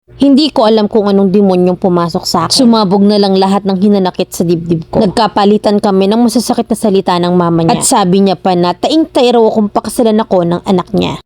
Hindi ko alam kung anong demonyong pumasok sa akin. Sumabog na lang lahat ng hinanakit sa dibdib ko. Nagkapalitan kami ng masasakit na salita ng mama niya. At sabi niya pa na taing-tay raw akong pakasalan ako ng anak niya.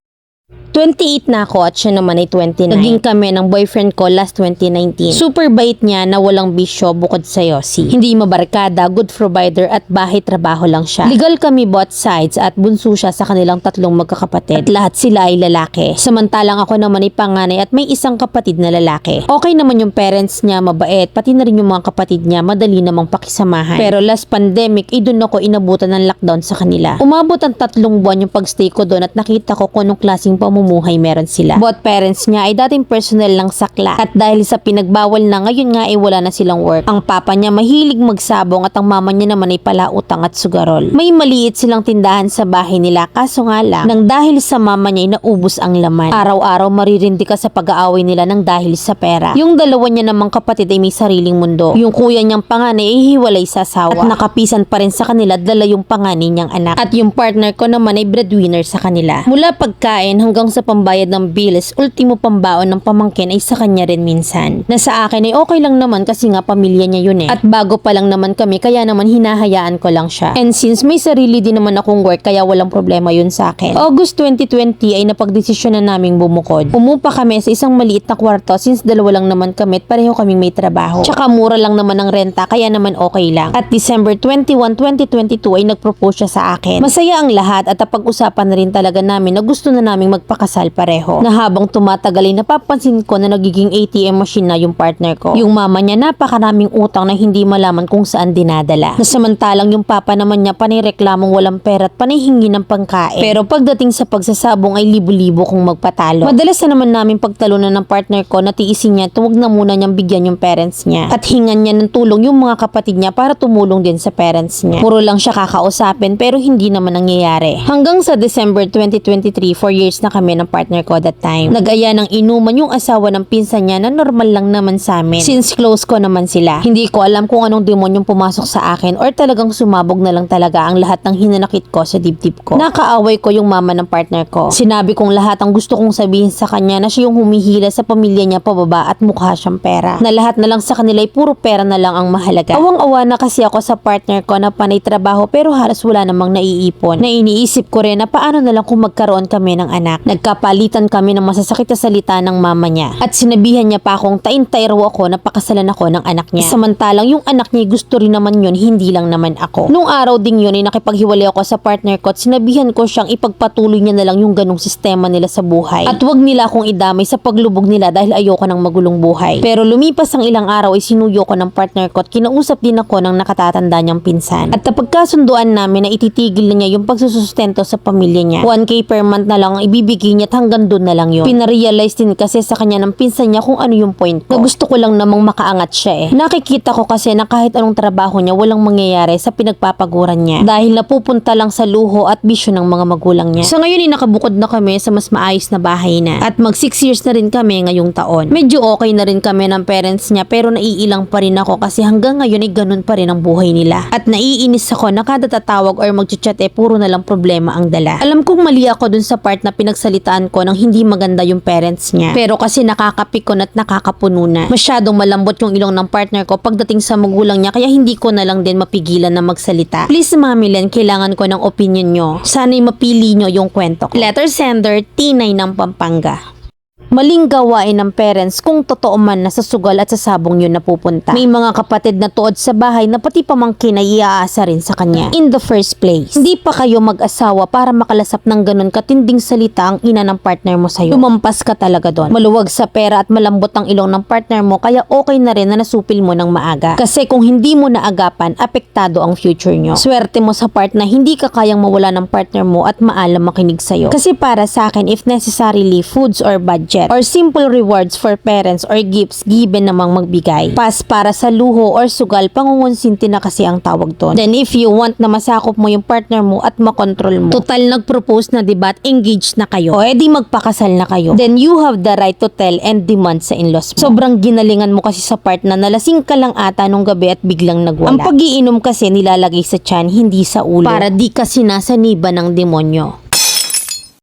28 na ako at siya naman ay 29. Naging kami ng boyfriend ko last 2019. Super bait niya na walang bisyo bukod sa yosi. Hindi mabarkada, good provider at bahay trabaho lang siya. Legal kami both sides at bunso siya sa kanilang tatlong magkakapatid. At lahat sila ay lalaki. Samantalang ako naman ay panganay at may isang kapatid na lalaki. Okay naman yung parents niya, mabait. Pati na rin yung mga kapatid niya, madali namang pakisamahan. Pero last pandemic, doon ako inabutan ng lockdown sa kanila. Umabot ang 3 buwan yung pagstay ko doon at nakita ko kung anong klaseng pamumuhay meron sila. Both parents niya ay dating personal lang sakla at dahil sa pinagbawal na ngayon nga ay wala na silang work. Ang papa niya mahilig magsabong at ang mama niya naman ay palautang at sugarol. May maliit silang tindahan sa bahay nila kaso nga lang nang dahil sa mama niya ay naubos ang laman. Araw-araw maririndi ka sa pag-aaway nila nang dahil sa pera. Yung dalawa niya namang kapatid ay may sariling mundo. Yung kuya niyang panganay ay hiwalay sa asawa at nakapisan pa rin sa kanila dala yung panganay niyang anak. At yung partner ko naman ay breadwinner sa kanila. Mula pagkain hanggang sa pambayad ng bills, ultimo pambaon ng pamangkin ay sa kanya rin minsan. Na sa akin ay okay lang naman kasi nga pamilya niya yun eh. At bago pa lang naman kami kaya naman hinahayaan ko lang siya. And since may sarili din naman akong work kaya walang problema yun sa akin. August 2020 ay napagdesisyon na naming bumukod. Umupa kami sa isang maliit na kwarto since dalawa lang naman kami at pareho kaming may trabaho. Tsaka mura lang naman ang renta kaya naman okay lang. At December 21, 2022 ay nagpropose siya sa akin. Masaya ang lahat at napag-usapan na rin talaga namin na gusto na naming magpakasal pareho. Na habang tumatagal ay napapansin ko na nagiging ATM machine na yung partner ko. Yung mama niya napakaraming utang na hindi malaman kung saan dinadala. Na samantalang yung papa naman niya panay reklamong walang pera at panay hingi ng pangkain. Pero pagdating sa pagsasabong ay libo-libo kung magpatalo. Madalas na naman namin pagtalunan ng partner ko na tiisin niya tuwag na muna niyang bigyan yung parents niya. At hingan niya ng tulong yung mga kapatid niya para tumulong din sa parents niya. Puro lang siya kakausapin pero hindi naman nangyayari. Hanggang sa December 2023, 4 years na kami ng partner ko that time. Nag-aya ng inuman yung asawa ng pinsan niya na normal lang naman sa amin. Since close ko naman sila. Hindi ko alam kung anong demonyong pumasok sa akin or talagang sumabog na lang talaga ang lahat ng hinanakit ko sa dibdib ko. Nakaaway ko yung mama ng partner ko. Sinabi kong lahat ang gusto kong sabihin sa kanya na siya yung humihila sa pamilya niya pababa at mukha siyang pera. Na lahat na lang sa kanila ay puro pera na lang ang mahalaga. Awang-awa na kasi ako sa partner ko na panay trabaho pero halos wala namang naiipon. Na iniisip ko rin na paano na lang kung magkaroon kami ng anak. Nagkapalitan kami ng masasakit na salita ng mama niya. At sinabihan niya pa akong taintay raw ako na pakasalan ako ng anak niya. Samantalang yung anak niya gusto rin naman yun, hindi lang naman ako. Nung araw ding yun ay nakipaghiwalay ako sa partner ko at sinabihan ko siyang ipagpatuloy niya na lang yung ganong sistema nila sa buhay. At wag nila akong idamay sa paglubog nila dahil ayoko ng magulong buhay. Pero lumipas ang ilang araw ay sinuyo ko ng partner ko at kinausap din ako ng nakatatanda niyang pinsan. At napagkasunduan namin na ititigil na niya yung pagsusustento sa pamilya niya. 1K per month na lang ang ibibigay niya at hanggang doon na lang yun. Pinarealize din kasi sa kanya ng pinsan niya kung ano yung point ko. Na gusto ko lang namang makaangat siya eh. Nakikita ko kasi na kahit anong trabaho niya walang mangyayari sa pinagpapaguran niya. Dahil napupunta lang sa luho at bisyo ng mga magulang niya. Sa ngayon ay nakabukod na kami sa mas maayos na bahay na. At mag 6 years na rin kami ngayong taon. Medyo okay na rin kami ng parents niya pero naiilang pa rin ako kasi hanggang ngayon ay ganun pa rin ang buhay nila. At naiinis ako na kada tatawag or magchat puro na lang problema ang dala. Alam kong mali ako dun sa part na pinagsalitaan ko ng hindi maganda yung parents niya. Pero kasi nakakapikon at nakakapuno na. Masyadong malambot yung ilong ng partner ko pagdating sa magulang niya kaya hindi ko na lang din mapigilan na magsalita. Please Mami Len, kailangan ko ng opinion nyo. Sana'y mapili nyo yung kwento ko. Letter sender, Tinay ng Pampanga. Maling gawain ng parents kung totoo man na sa sugal at sa sabong yun napupunta. May mga kapatid na tuod sa bahay na pati pamangkin ay iaasa rin sa kanya. In the first place, hindi pa kayo mag-asawa para makalasap ng ganun katinding salita ang ina ng partner mo sa'yo. Lumampas ka talaga doon. Maluwag sa pera at malambot ang ilong ng partner mo kaya okay na rin na nasupil mo ng maaga. Kasi kung hindi mo naagapan, apektado ang future nyo. Swerte mo sa part na hindi ka kayang mawala ng partner mo at maalam makinig sa'yo. Kasi para sa akin, if necessarily foods or budget, or simple rewards for parents or gifts given namang magbigay. Pas para sa luho or sugal, pangungonsinti na kasi ang tawag doon. Then if you want na masakop mo yung partner mo at makontrol mo, total nag-propose na diba at engaged na kayo, o edi magpakasal na kayo, then you have the right to tell and demand sa in-laws mo. Sobrang ginalingan mo kasi sa part na nalasing ka lang ata nung gabi at biglang nagwala. Ang pag-iinom kasi nilalagay sa tiyan, hindi sa ulo, para di kasi nasa niba ng demonyo.